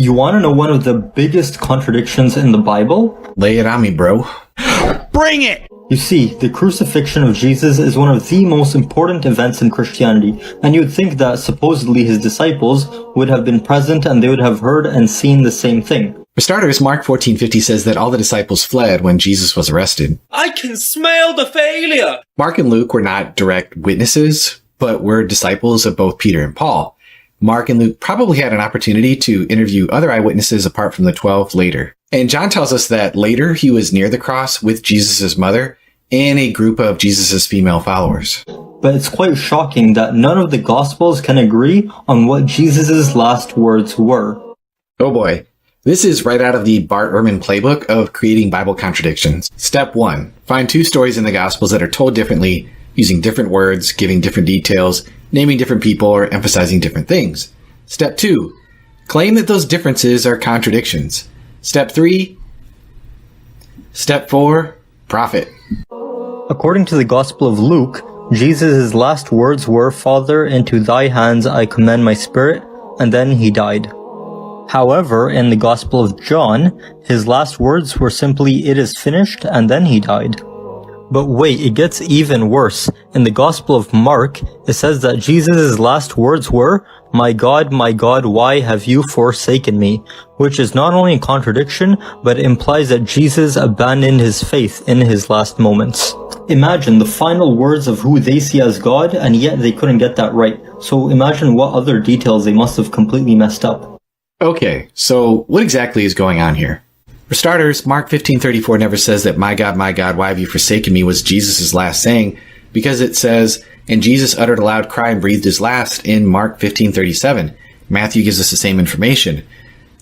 You want to know one of the biggest contradictions in the Bible? Lay it on me, bro. Bring it! You see, the crucifixion of Jesus is one of the most important events in Christianity, and you would think that supposedly his disciples would have been present and they would have heard and seen the same thing. For starters, Mark 14:50 says that all the disciples fled when Jesus was arrested. I can smell the failure! Mark and Luke were not direct witnesses, but were disciples of both Peter and Paul. Mark and Luke probably had an opportunity to interview other eyewitnesses apart from the 12 later. And John tells us that later he was near the cross with Jesus' mother and a group of Jesus' female followers. But it's quite shocking that none of the Gospels can agree on what Jesus' last words were. Oh boy. This is right out of the Bart Ehrman playbook of creating Bible contradictions. Step 1. Find 2 stories in the Gospels that are told differently, using different words, giving different details, naming different people, or emphasizing different things. Step 2. Claim that those differences are contradictions. Step 3. Step 4. Profit. According to the Gospel of Luke, Jesus' last words were, "Father, into thy hands I commend my spirit," and then he died. However, in the Gospel of John, his last words were simply, "It is finished," and then he died. But wait, it gets even worse. In the Gospel of Mark, it says that Jesus' last words were, my God, why have you forsaken me?" Which is not only a contradiction, but implies that Jesus abandoned his faith in his last moments. Imagine the final words of who they see as God, and yet they couldn't get that right. So imagine what other details they must have completely messed up. Okay, so what exactly is going on here? For starters, Mark 15:34 never says that my God, why have you forsaken me was Jesus' last saying, because it says, and Jesus uttered a loud cry and breathed his last in Mark 15:37. Matthew gives us the same information.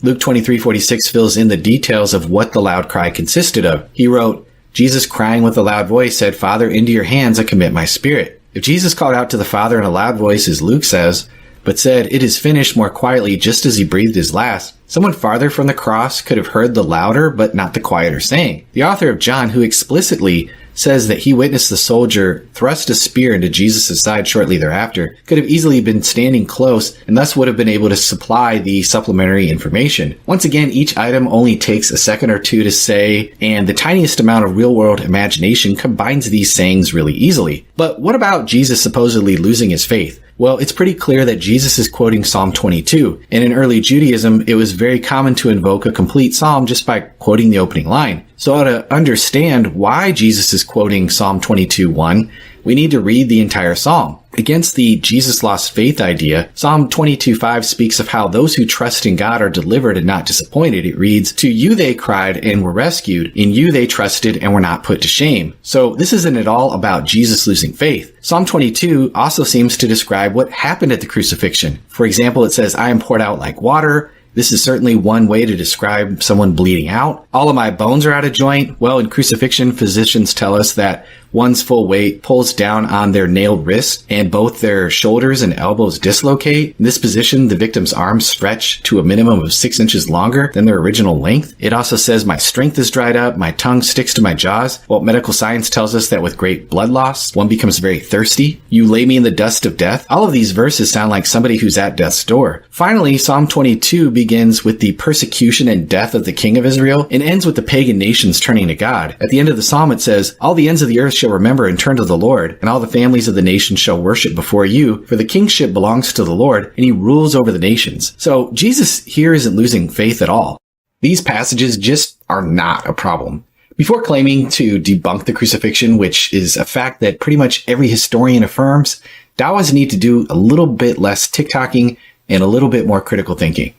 Luke 23:46 fills in the details of what the loud cry consisted of. He wrote, Jesus crying with a loud voice said, Father, into your hands I commit my spirit. If Jesus called out to the Father in a loud voice, as Luke says, but said, it is finished more quietly just as he breathed his last, someone farther from the cross could have heard the louder but not the quieter saying. The author of John, who explicitly says that he witnessed the soldier thrust a spear into Jesus' side shortly thereafter, could have easily been standing close and thus would have been able to supply the supplementary information. Once again, each item only takes a second or two to say, and the tiniest amount of real-world imagination combines these sayings really easily. But what about Jesus supposedly losing his faith? Well, it's pretty clear that Jesus is quoting Psalm 22, and in early Judaism, it was very common to invoke a complete psalm just by quoting the opening line. So to understand why Jesus is quoting Psalm 22:1, we need to read the entire psalm. Against the Jesus lost faith idea, Psalm 22:5 speaks of how those who trust in God are delivered and not disappointed. It reads, to you they cried and were rescued. In you they trusted and were not put to shame. So this isn't at all about Jesus losing faith. Psalm 22 also seems to describe what happened at the crucifixion. For example, it says, I am poured out like water. This is certainly one way to describe someone bleeding out. All of my bones are out of joint. Well, in crucifixion, physicians tell us that one's full weight pulls down on their nailed wrists and both their shoulders and elbows dislocate. In this position, the victim's arms stretch to a minimum of 6 inches longer than their original length. It also says my strength is dried up, my tongue sticks to my jaws. Well, medical science tells us that with great blood loss, one becomes very thirsty. You lay me in the dust of death. All of these verses sound like somebody who's at death's door. Finally, Psalm 22 begins with the persecution and death of the king of Israel and ends with the pagan nations turning to God. At the end of the psalm, it says, all the ends of the earth shall remember and turn to the Lord, and all the families of the nations shall worship before you, for the kingship belongs to the Lord, and he rules over the nations. So Jesus here isn't losing faith at all. These passages just are not a problem. Before claiming to debunk the crucifixion, which is a fact that pretty much every historian affirms, Taoists need to do a little bit less tick-tocking and a little bit more critical thinking.